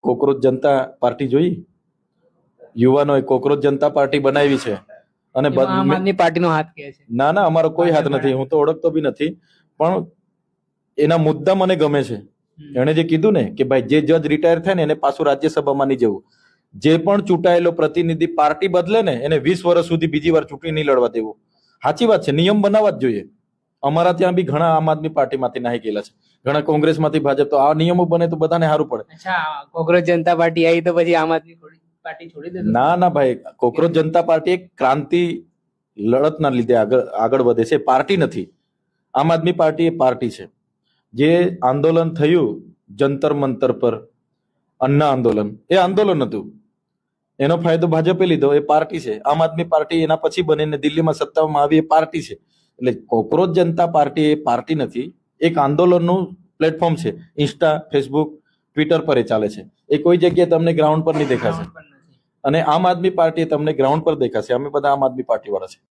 Cockroach જનતા party જોઈ? યુવાનોએ cockroach જનતા party બનાવી છે અને આમ આદમી પાર્ટીનો હાથ કહે છે. ના ના, અમારો કોઈ હાથ નથી, હું તો ઓળખતો બી નથી, પણ એના મુદ્દા મને ગમે છે. એણે જે કીધું ને કે ભાઈ જે જજ રિટાયર થાય ને એને પાછું રાજ્યસભામાં નહીં જવું, જે પણ ચૂંટાયેલો પ્રતિનિધિ પાર્ટી બદલે ને એને 20 વર્ષ સુધી બીજી વાર ચૂંટણી નહીં લડવા દેવું. સાચી વાત છે, નિયમ બનાવવા જ જોઈએ. અમારા ત્યાં બી ઘણા આમ આદમી પાર્ટીમાંથી નાહી ગયેલા છે, ઘણા કોંગ્રેસમાંથી ભાજપ, તો આ નિયમો બને તો બધાને સારું પડે. અચ્છા, કોકરોચ જનતા પાર્ટી આવી તો પછી આમ આદમી પાર્ટી છોડી દે? ના ના ભાઈ, કોકરોચ જનતા પાર્ટી એક ક્રાંતિ લડતના લીધે આગળ વધે છે, પાર્ટી નથી. આમ આદમી પાર્ટી એ પાર્ટી છે. જે આંદોલન થયું જંતર મંતર પર, અન્ના આંદોલન, એ આંદોલન હતું, એનો ફાયદો ભાજપે લીધો, એ પાર્ટી છે. આમ આદમી પાર્ટી એના પછી બનીને દિલ્હીમાં સત્તામાં આવી, એ પાર્ટી છે. એટલે કોકરોચ જનતા પાર્ટી એ પાર્ટી નથી, એક આંદોલનનું પ્લેટફોર્મ છે. ઇન્સ્ટા, ફેસબુક, ટ્વિટર પર એ ચાલે છે. એ કોઈ જગ્યાએ તમને ગ્રાઉન્ડ પર નહીં દેખાશે, અને આમ આદમી પાર્ટી તમને ગ્રાઉન્ડ પર દેખાશે. અમે બધા આમ આદમી પાર્ટી વાળા છે.